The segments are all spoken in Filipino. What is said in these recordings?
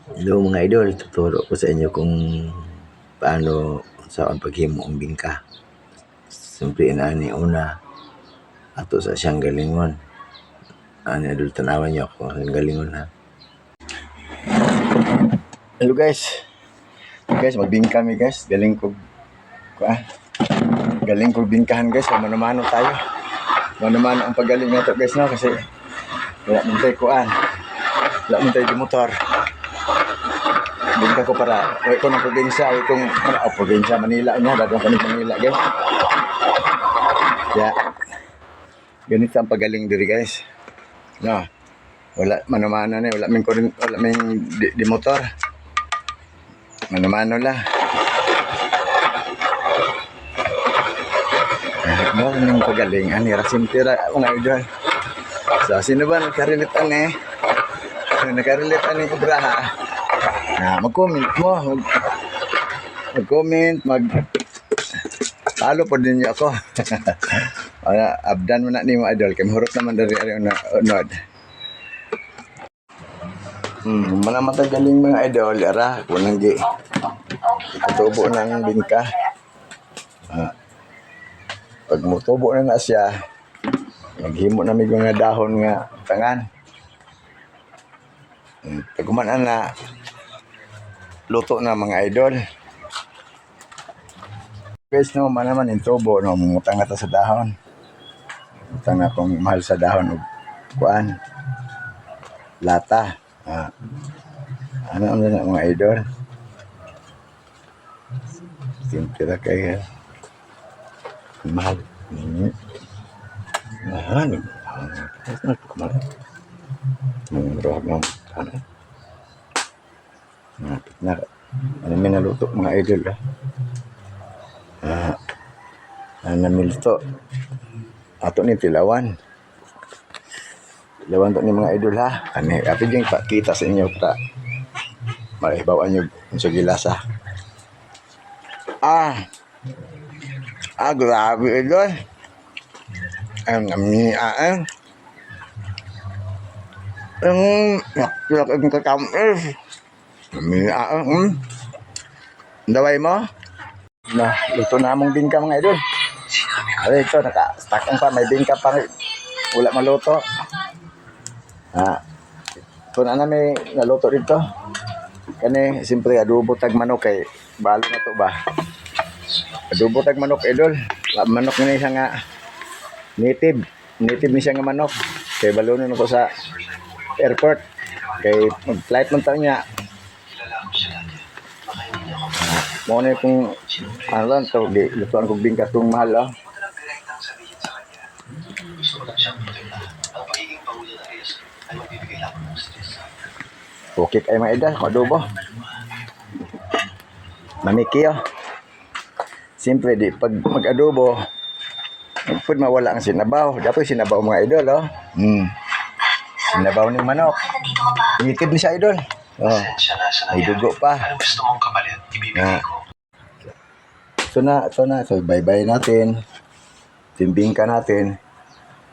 Hello mga idol, tuturo ko sa inyo kung paano saan paghimo ang bingka. Siyempre inaani una ato sa siyang galingon. Ani idol tanawan niyo ako ang galingon ha. Hello guys. Guys, magbingka mi guys. Galing ko bingkahan guys. Mano-mano tayo. Mano-mano ang pagaling nato guys no kasi wala man tayo kuan. Wala man tayo di motor. Bingka ko para wala ko ng probinsya, wala kong probinsya Manila niya, dadong kami Manila guys. Kaya ganito ang pagaling diri guys. No. Wala mano-mano na, wala min di motor. Mano-mano la. Mo ning pagaling ani ra simpira mga idol. So sino ba nakarelitan eh? Nakarelitan ni Kubraha. Mag-comment mo, mag-comment, follow po din niyo ako. Abdan mo na ni mo idol, kay mahurot naman dari unod. Mga matagaling mga idol, ara, kunang gi. Tubo ng bingka. Pag mutubo na siya, naghimo na may mga dahon nga tangan. Paguman na luto na mga idol. Guys no, manaman yung tubo no, mutang na sa dahon. Mutang na akong mahal sa dahon ug kuan. Lata. Ano na mga idol? Simpira kay mahal. Mahal. Rohag ng ano? Ano may naluto mga idol namilto ato ni tilawan to ni mga idol ha kani ato ding pakita sa inyo para maibawan nyo sa gilasa grabe idol ang nakilak ang katamis daway mo na luto na mong bingka mga idol. Ay ito naka-stack pa may bingka pa wala maluto. Ito na may naluto dito. Kani simpre adobo tag manok kay balo na to ba. Adobo tag manok idol. Manok ni siya nga native ni siya nga manok. Kay balonon ko sa airport. Kay mag-flight man tayo niya. Muna kung ano lang ito, lutuan kong bingka itong mahal Okay kayo mga idol, adobo mamiki siyempre di pag mag-adobo pwede mawala ang sinabaw dapat sinabaw mga idol sinabaw ng manok imitid ni siya idol may dugo pa So bye-bye natin. Timbingka natin.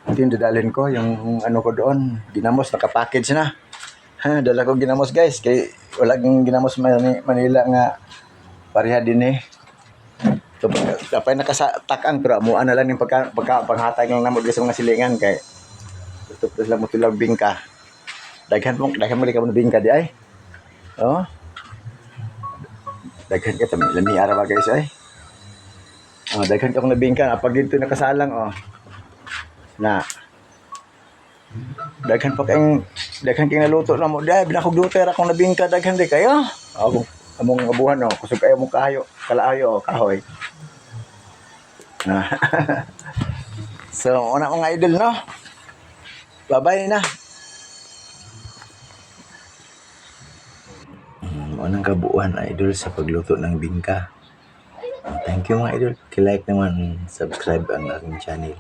Ito yung dadalhin ko, yung ano ko doon. Ginamos, nakapackage na. Dala ko ginamos guys. Kaya wala kang ginamos Manila nga pareha din eh. So, kapag nakasatakang, pero amuan na lang yung panghatag ng namod sa mga silingan. Kaya ito lang mo tulang bingka. Daghan mo ka mo bingka di ay. Daghan ka tami. Lami araw ba guys ay. Daghan ka akong nabingka. Pag dito nakasalang, na daghan kayong naluto na mo. Dahil binakog-duter akong nabingka. Daghan di kayo. Among abuhan, kusog kayo mong kalaayo, kahoy. So, una mga idol, no? Bye-bye na. Unang kabuuan, idol, sa pagluto ng bingka. Thank you mga idol. Like naman, subscribe ang aking channel.